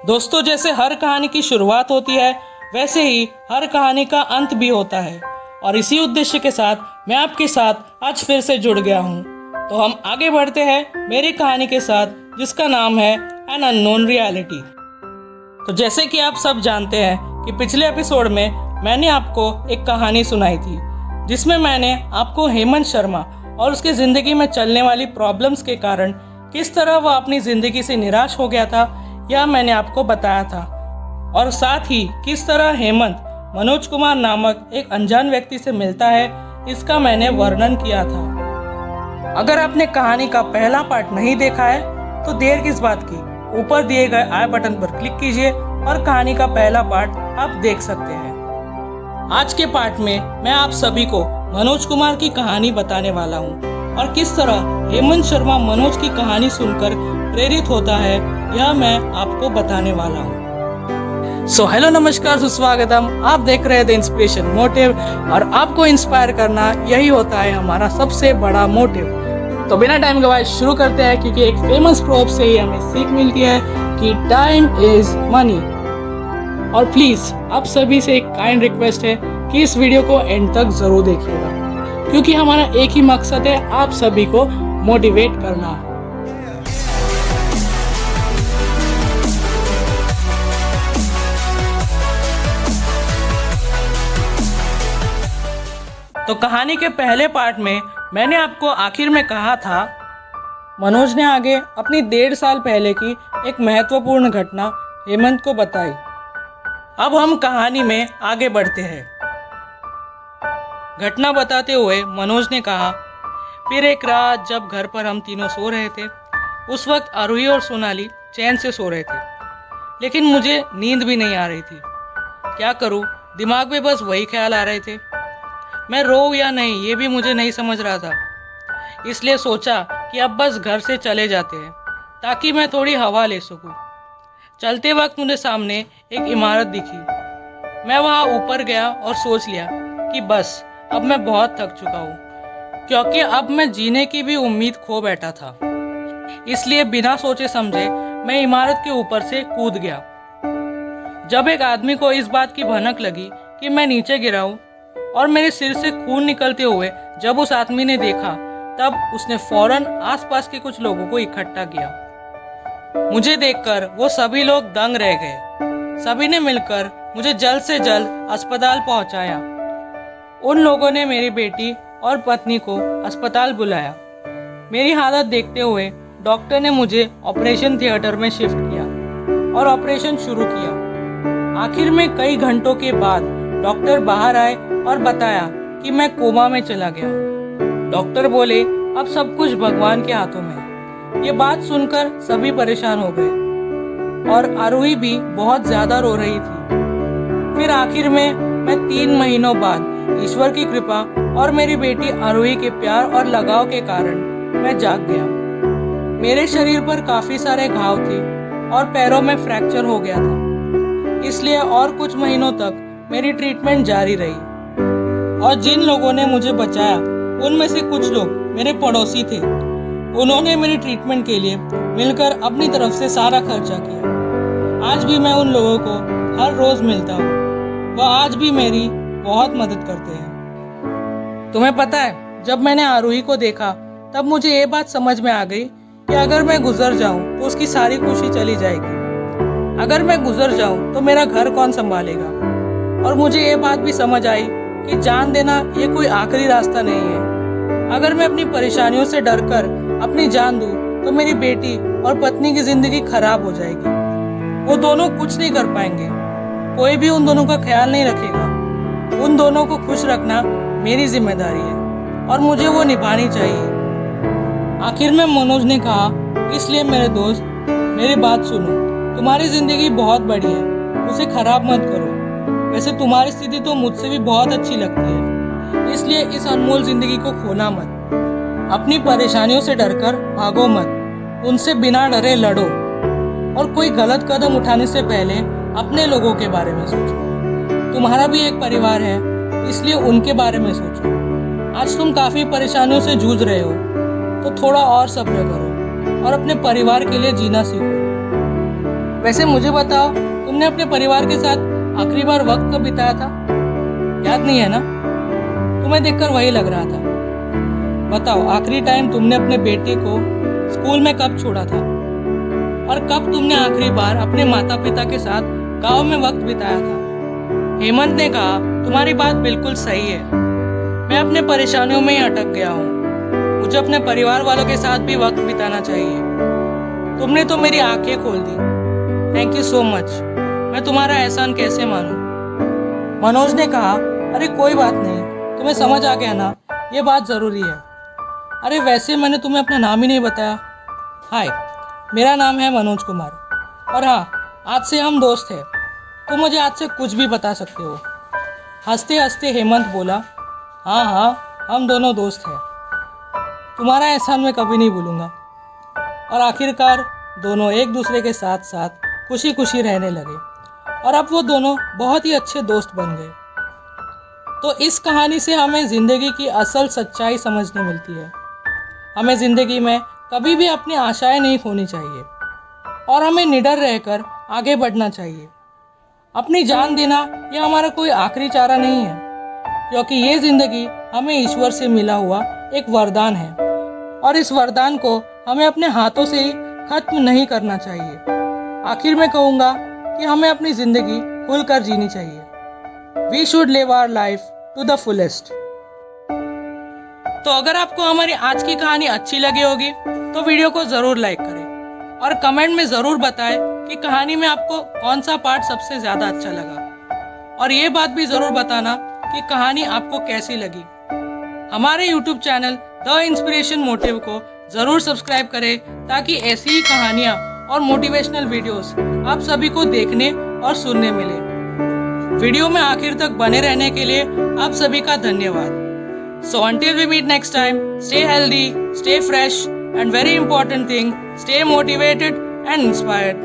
दोस्तों, जैसे हर कहानी की शुरुआत होती है वैसे ही हर कहानी का अंत भी होता है और इसी उद्देश्य के साथ मैं आपके साथ आज फिर से जुड़ गया हूँ। तो हम आगे बढ़ते हैं मेरी कहानी के साथ जिसका नाम है एन अननोन रियलिटी। तो जैसे कि आप सब जानते हैं कि पिछले एपिसोड में मैंने आपको एक कहानी सुनाई थी जिसमें मैंने आपको हेमंत शर्मा और उसकी ज़िंदगी में चलने वाली प्रॉब्लम्स के कारण किस तरह वह अपनी ज़िंदगी से निराश हो गया था यह मैंने आपको बताया था, और साथ ही किस तरह हेमंत मनोज कुमार नामक एक अनजान व्यक्ति से मिलता है इसका मैंने वर्णन किया था। अगर आपने कहानी का पहला पार्ट नहीं देखा है तो देर किस बात की, ऊपर दिए गए आई बटन पर क्लिक कीजिए और कहानी का पहला पार्ट आप देख सकते हैं। आज के पार्ट में मैं आप सभी को मनोज कुमार की कहानी बताने वाला हूँ और किस तरह हेमंत शर्मा मनोज की कहानी सुनकर प्रेरित होता है यह मैं आपको बताने वाला हूँ। सो हेलो, नमस्कार, सुस्वागतम। आप देख रहे हैं द इंस्पिरेशन मोटिव और आपको इंस्पायर करना यही होता है हमारा सबसे बड़ा मोटिव। तो बिना टाइम गवाए शुरू करते हैं, क्योंकि एक फेमस प्रोवर्ब से ही हमें सीख मिलती है कि टाइम इज मनी। और प्लीज आप सभी से एक काइंड रिक्वेस्ट है कि इस वीडियो को एंड तक जरूर देखिएगा, क्योंकि हमारा एक ही मकसद है आप सभी को मोटिवेट करना। तो कहानी के पहले पार्ट में मैंने आपको आखिर में कहा था मनोज ने आगे अपनी 1.5 साल पहले की एक महत्वपूर्ण घटना हेमंत को बताई। अब हम कहानी में आगे बढ़ते हैं। घटना बताते हुए मनोज ने कहा, फिर एक रात जब घर पर हम तीनों सो रहे थे, उस वक्त आरोही और सोनाली चैन से सो रहे थे, लेकिन मुझे नींद भी नहीं आ रही थी। क्या करूं, दिमाग में बस वही ख्याल आ रहे थे। मैं रोऊं या नहीं ये भी मुझे नहीं समझ रहा था, इसलिए सोचा कि अब बस घर से चले जाते हैं ताकि मैं थोड़ी हवा ले सकूं। चलते वक्त मुझे सामने एक इमारत दिखी। मैं वहां ऊपर गया और सोच लिया कि बस अब मैं बहुत थक चुका हूँ, क्योंकि अब मैं जीने की भी उम्मीद खो बैठा था। इसलिए बिना सोचे समझे मैं इमारत के ऊपर से कूद गया। जब एक आदमी को इस बात की भनक लगी कि मैं नीचे गिरा हूँ और मेरे सिर से खून निकलते हुए जब उस आदमी ने देखा, तब उसने फौरन आसपास के कुछ लोगों को इकट्ठा किया। मुझे देखकर वो सभी लोग दंग रह गए। सभी ने मिलकर मुझे जल्द से जल्द अस्पताल पहुंचाया। उन लोगों ने मेरी बेटी और पत्नी को अस्पताल बुलाया। मेरी हालत देखते हुए डॉक्टर ने मुझे ऑपरेशन थिएटर में शिफ्ट किया और ऑपरेशन शुरू किया। आखिर में कई घंटों के बाद डॉक्टर बाहर आए और बताया कि मैं कोमा में चला गया। डॉक्टर बोले अब सब कुछ भगवान के हाथों में है। ये बात सुनकर सभी परेशान हो गए और आरोही भी बहुत ज्यादा रो रही थी। फिर आखिर में मैं 3 महीनों बाद ईश्वर की कृपा और मेरी बेटी आरोही के प्यार और लगाव के कारण मैं जाग गया। मेरे शरीर पर काफी सारे घाव थे और पैरों में फ्रैक्चर हो गया था, इसलिए और कुछ महीनों तक मेरी ट्रीटमेंट जारी रही। और जिन लोगों ने मुझे बचाया उनमें से कुछ लोग मेरे पड़ोसी थे। उन्होंने मेरी ट्रीटमेंट के लिए मिलकर अपनी तरफ से सारा खर्चा किया। आज भी मैं उन लोगों को हर रोज मिलता हूँ। वह आज भी मेरी बहुत मदद करते हैं। तुम्हें पता है, जब मैंने आरोही को देखा तब मुझे ये बात समझ में आ गई कि अगर मैं गुजर जाऊं तो उसकी सारी खुशी चली जाएगी। अगर मैं गुजर जाऊं तो मेरा घर कौन संभालेगा। और मुझे ये बात भी समझ आई कि जान देना ये कोई आखिरी रास्ता नहीं है। अगर मैं अपनी परेशानियों से डरकर अपनी जान दूं तो मेरी बेटी और पत्नी की जिंदगी खराब हो जाएगी। वो दोनों कुछ नहीं कर पाएंगे। कोई भी उन दोनों का ख्याल नहीं रखेगा। उन दोनों को खुश रखना मेरी जिम्मेदारी है और मुझे वो निभानी चाहिए। आखिर में मनोज ने कहा, इसलिए मेरे दोस्त मेरी बात सुनो। तुम्हारी जिंदगी बहुत बड़ी है, उसे खराब मत करो। वैसे तुम्हारी स्थिति तो मुझसे भी बहुत अच्छी लगती है, इसलिए इस अनमोल जिंदगी को खोना मत। अपनी परेशानियों से डरकर भागो मत, उनसे बिना डरे लड़ो और कोई गलत कदम उठाने से पहले अपने लोगों के बारे में सोचो। तुम्हारा भी एक परिवार है, इसलिए उनके बारे में सोचो। आज तुम काफी परेशानियों से जूझ रहे हो, तो थोड़ा और सब्र करो और अपने परिवार के लिए जीना सीखो। वैसे मुझे बताओ, तुमने अपने परिवार के साथ आखिरी बार वक्त कब बिताया था? याद नहीं है ना? तुम्हें देखकर वही लग रहा था। बताओ, आखिरी टाइम तुमने अपने बेटे को स्कूल में कब छोड़ा था? और कब तुमने आखिरी बार अपने माता पिता के साथ गांव में वक्त बिताया था? हेमंत ने कहा, तुम्हारी बात बिल्कुल सही है। मैं अपने परेशानियों में ही अटक गया हूँ। मुझे अपने परिवार वालों के साथ भी वक्त बिताना चाहिए। तुमने तो मेरी आंखें खोल दी। Thank you so much. मैं तुम्हारा एहसान कैसे मानूं? मनोज ने कहा, अरे कोई बात नहीं, तुम्हें समझ आ गया ना, ये बात ज़रूरी है। अरे वैसे मैंने तुम्हें अपना नाम ही नहीं बताया। हाय, मेरा नाम है मनोज कुमार और हाँ, आज से हम दोस्त हैं। तुम मुझे आज से कुछ भी बता सकते हो। हंसते हंसते हेमंत बोला, हाँ हाँ, हम दोनों दोस्त हैं। तुम्हारा एहसान मैं कभी नहीं भूलूंगा। और आखिरकार दोनों एक दूसरे के साथ साथ खुशी खुशी रहने लगे और अब वो दोनों बहुत ही अच्छे दोस्त बन गए। तो इस कहानी से हमें ज़िंदगी की असल सच्चाई समझने मिलती है। हमें ज़िंदगी में कभी भी अपनी आशाएं नहीं खोनी चाहिए और हमें निडर रहकर आगे बढ़ना चाहिए। अपनी जान देना यह हमारा कोई आखिरी चारा नहीं है, क्योंकि ये ज़िंदगी हमें ईश्वर से मिला हुआ एक वरदान है और इस वरदान को हमें अपने हाथों से ही खत्म नहीं करना चाहिए। आखिर में कहूँगा कि हमें अपनी ज़िंदगी खुलकर जीनी चाहिए। We should live our life to the fullest. तो अगर आपको हमारी आज की कहानी अच्छी लगी होगी तो वीडियो को ज़रूर लाइक करें और कमेंट में ज़रूर बताएं कि कहानी में आपको कौन सा पार्ट सबसे ज़्यादा अच्छा लगा। और ये बात भी ज़रूर बताना कि कहानी आपको कैसी लगी। हमारे YouTube channel the inspiration motive को ज़रूर सब्सक्राइब करें ताकि ऐसी ही कहानियाँ और मोटिवेशनल वीडियोस आप सभी को देखने और सुनने मिले। वीडियो में आखिर तक बने रहने के लिए आप सभी का धन्यवाद। So until we meet next time, stay healthy, stay fresh, and very important thing, stay motivated and inspired.